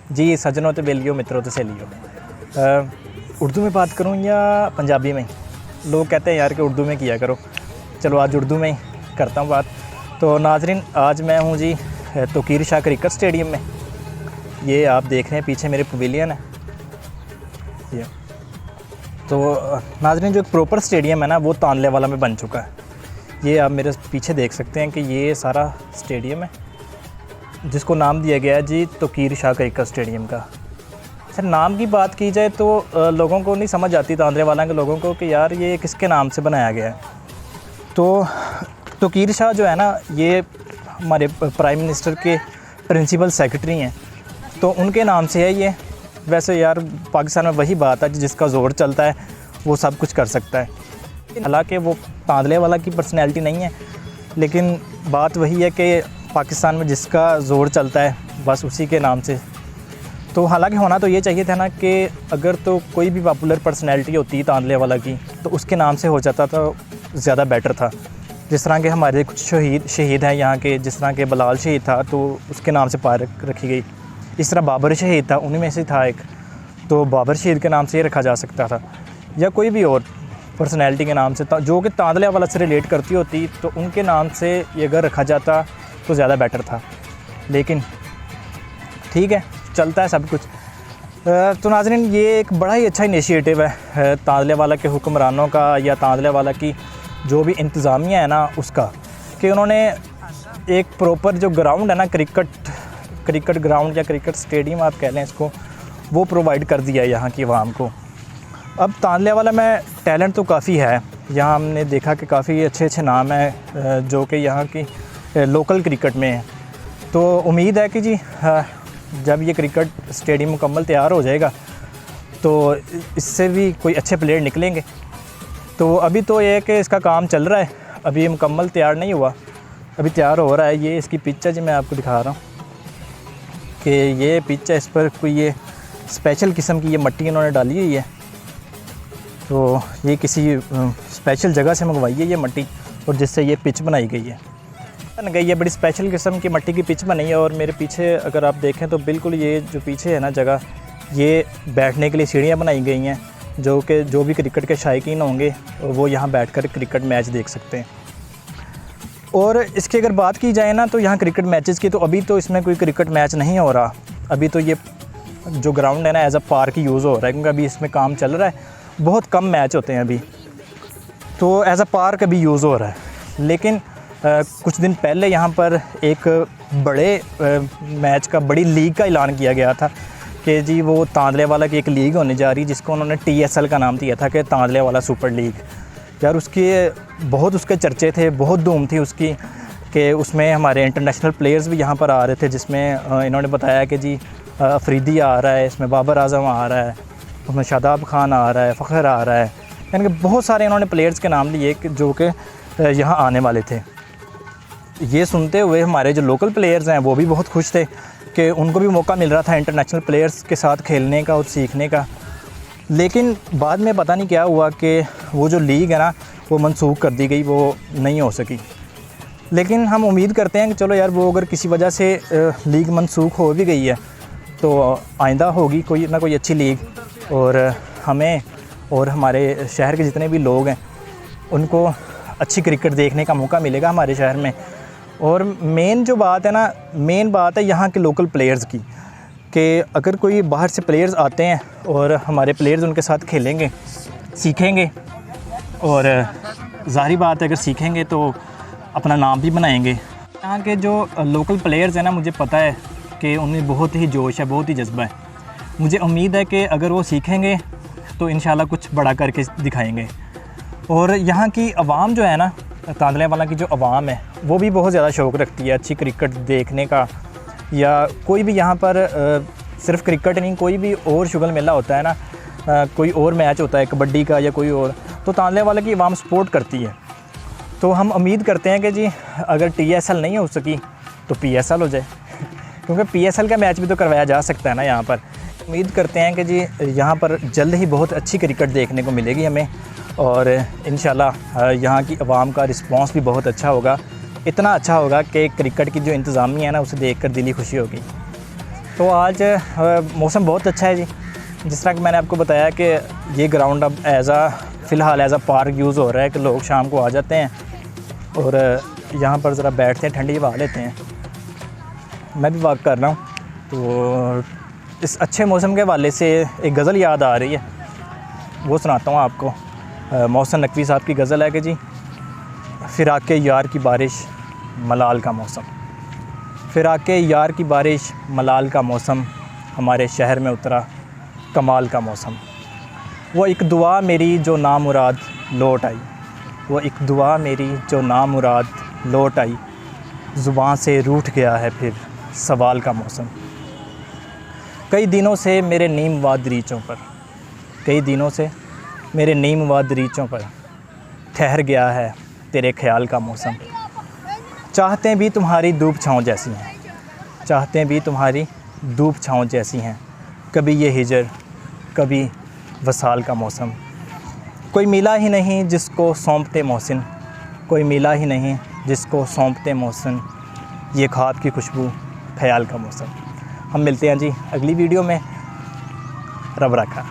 जी सज्जनों तो बेलियो, मित्रों तो सहेलियो। उर्दू में बात करूं या पंजाबी में? लोग कहते हैं यार कि उर्दू में किया करो, चलो आज उर्दू में ही करता हूं बात। तो नाजरीन, आज मैं हूं जी तोकीर शाह क्रिकेट स्टेडियम में। ये आप देख रहे हैं पीछे मेरे पवेलियन है ये। तो नाजरीन, जो एक प्रॉपर स्टेडियम है ना वो तानले वाला में बन चुका है। ये आप मेरे पीछे देख सकते हैं कि ये सारा स्टेडियम है जिसको नाम दिया गया है जी तोकीर शाह क्रिकेट स्टेडियम का। अच्छा, नाम की बात की जाए तो लोगों को नहीं समझ आती, तांदरे वाला के लोगों को, कि यार ये किसके नाम से बनाया गया है। तो तोकीर शाह जो है ना, ये हमारे प्राइम मिनिस्टर के प्रिंसिपल सेक्रेटरी हैं, तो उनके नाम से है ये। वैसे यार पाकिस्तान में वही बात है, जिसका ज़ोर चलता है वो सब कुछ कर सकता है। हालांकि वो तांदले वाला की पर्सनैलिटी नहीं है, लेकिन बात वही है कि पाकिस्तान में जिसका ज़ोर चलता है बस उसी के नाम से। तो हालांकि होना तो ये चाहिए था ना कि अगर तो कोई भी पॉपुलर पर्सनैलिटी होती तांदले वाला की तो उसके नाम से हो जाता तो ज़्यादा बेटर था। जिस तरह के हमारे कुछ शहीद हैं यहाँ के, जिस तरह के बिलाल शहीद था तो उसके नाम से पार्क रखी गई। इस तरह बाबर शहीद था, उन्हीं में से था एक, तो बाबर शहीद के नाम से ये रखा जा सकता था, या कोई भी और पर्सनैलिटी के नाम से जो कि तांदले वाला से रिलेट करती होती, तो उनके नाम से ये अगर रखा जाता तो ज़्यादा बेटर था। लेकिन ठीक है, चलता है सब कुछ। तो नाज़रीन, ये एक बड़ा ही अच्छा इनिशिएटिव है तांदले वाला के हुक्मरानों का, या तांदले वाला की जो भी इंतज़ामिया है ना उसका, कि उन्होंने एक प्रॉपर जो ग्राउंड है ना, क्रिकेट ग्राउंड या क्रिकेट स्टेडियम आप कह लें इसको, वो प्रोवाइड कर दिया है यहाँ की आवाम को। अब तांदले वाला में टैलेंट तो काफ़ी है, यहाँ हमने देखा कि काफ़ी अच्छे नाम हैं जो कि यहाँ की लोकल क्रिकेट में है। तो उम्मीद है कि जी जब ये क्रिकेट स्टेडियम मुकम्मल तैयार हो जाएगा तो इससे भी कोई अच्छे प्लेयर निकलेंगे। तो अभी तो ये है कि इसका काम चल रहा है, अभी ये मुकम्मल तैयार नहीं हुआ, अभी तैयार हो रहा है। ये इसकी पिच है जी, मैं आपको दिखा रहा हूँ कि ये पिच है, इस पर कोई ये स्पेशल किस्म की ये मट्टी इन्होंने डाली हुई है। तो ये किसी स्पेशल जगह से मंगवाई है ये मट्टी, और जिससे ये पिच बनाई गई है। ये बड़ी स्पेशल किस्म की मट्टी की पिच बनी है। और मेरे पीछे अगर आप देखें तो बिल्कुल ये जो पीछे है ना जगह, ये बैठने के लिए सीढ़ियाँ बनाई गई हैं, जो भी क्रिकेट के शायकीन होंगे वो यहाँ बैठकर क्रिकेट मैच देख सकते हैं। और इसकी अगर बात की जाए ना तो यहाँ क्रिकेट मैचेस की, तो अभी तो इसमें कोई क्रिकेट मैच नहीं हो रहा। अभी तो ये जो ग्राउंड है ना एज अ पार्क यूज़ हो रहा है, क्योंकि अभी इसमें काम चल रहा है, बहुत कम मैच होते हैं अभी, तो एज अ पार्क अभी यूज़ हो रहा है। लेकिन कुछ दिन पहले यहाँ पर एक बड़े मैच का, बड़ी लीग का ऐलान किया गया था कि जी वो तांदले वाला की एक लीग होने जा रही है, जिसको उन्होंने TSL का नाम दिया था कि तांदले वाला सुपर लीग। यार उसके चर्चे थे, बहुत धूम थी उसकी, कि उसमें हमारे इंटरनेशनल प्लेयर्स भी यहाँ पर आ रहे थे, जिसमें इन्होंने बताया कि जी अफरीदी आ रहा है, इसमें बाबर आजम आ रहा है, उसमें शादाब खान आ रहा है, फ़खर आ रहा है, यानी कि बहुत सारे इन्होंने प्लेयर्स के नाम लिए जो कि यहाँ आने वाले थे। ये सुनते हुए हमारे जो लोकल प्लेयर्स हैं वो भी बहुत खुश थे कि उनको भी मौका मिल रहा था इंटरनेशनल प्लेयर्स के साथ खेलने का और सीखने का। लेकिन बाद में पता नहीं क्या हुआ कि वो जो लीग है ना वो मनसूख कर दी गई, वो नहीं हो सकी। लेकिन हम उम्मीद करते हैं कि चलो यार, वो अगर किसी वजह से लीग मनसूख हो भी गई है तो आइंदा होगी कोई ना कोई अच्छी लीग, और हमें और हमारे शहर के जितने भी लोग हैं उनको अच्छी क्रिकेट देखने का मौका मिलेगा हमारे शहर में। और मेन जो बात है ना, मेन बात है यहाँ के लोकल प्लेयर्स की, कि अगर कोई बाहर से प्लेयर्स आते हैं और हमारे प्लेयर्स उनके साथ खेलेंगे, सीखेंगे, और ज़ाहिर बात है अगर सीखेंगे तो अपना नाम भी बनाएंगे। यहाँ के जो लोकल प्लेयर्स हैं ना, मुझे पता है कि उनमें बहुत ही जोश है, बहुत ही जज्बा है। मुझे उम्मीद है कि अगर वो सीखेंगे तो इंशाल्लाह कुछ बड़ा करके दिखाएंगे। और यहाँ की आवाम जो है ना, तांदले वाला की जो आवाम है वो भी बहुत ज़्यादा शौक़ रखती है अच्छी क्रिकेट देखने का, या कोई भी यहाँ पर सिर्फ क्रिकेट नहीं, कोई भी और शुगल मेला होता है ना, कोई और मैच होता है कबड्डी का या कोई और, तो तांदले वाला की आवाम सपोर्ट करती है। तो हम उम्मीद करते हैं कि जी अगर TSL नहीं हो सकी तो PSL हो जाए, क्योंकि PSL का मैच भी तो करवाया जा सकता है ना यहाँ पर। उम्मीद करते हैं कि जी यहाँ पर जल्द ही बहुत अच्छी क्रिकेट देखने को मिलेगी हमें, और इंशाल्लाह यहाँ की आवाम का रिस्पांस भी बहुत अच्छा होगा, इतना अच्छा होगा कि क्रिकेट की जो इंतज़ामिया है ना उसे देखकर दिली खुशी होगी। तो आज मौसम बहुत अच्छा है जी। जिस तरह कि मैंने आपको बताया कि ये ग्राउंड अब फ़िलहाल एज़ पार्क यूज़ हो रहा है कि लोग शाम को आ जाते हैं और यहाँ पर ज़रा बैठते हैं, ठंडी हवा लेते हैं। मैं भी वॉक कर रहा हूँ, तो इस अच्छे मौसम के हवाले से एक गज़ल याद आ रही है, वो सुनाता हूँ आपको। मोहसिन नकवी साहब की गज़ल है कि जी, फ़िराक़े यार की बारिश मलाल का मौसम, फ़िराक़े यार की बारिश मलाल का मौसम, हमारे शहर में उतरा कमाल का मौसम। वो एक दुआ मेरी जो नामुराद लौट आई, वो एक दुआ मेरी जो नामुराद लौट आई, ज़ुबान से रूठ गया है फिर सवाल का मौसम। कई दिनों से मेरे नीम व दरीचों पर, कई दिनों से मेरे नीम व दरीचों पर ठहर गया है तेरे ख्याल का मौसम। चाहते भी तुम्हारी धूप छाँव जैसी हैं, चाहते भी तुम्हारी धूप छाँव जैसी हैं, कभी ये हिजर कभी वसाल का मौसम। कोई मिला ही नहीं जिसको सौंपते मोहसिन, कोई मिला ही नहीं जिसको सौंपते मोहसिन, ये ख्वाब की खुशबू ख्याल का मौसम। हम मिलते हैं जी अगली वीडियो में। रब रखा।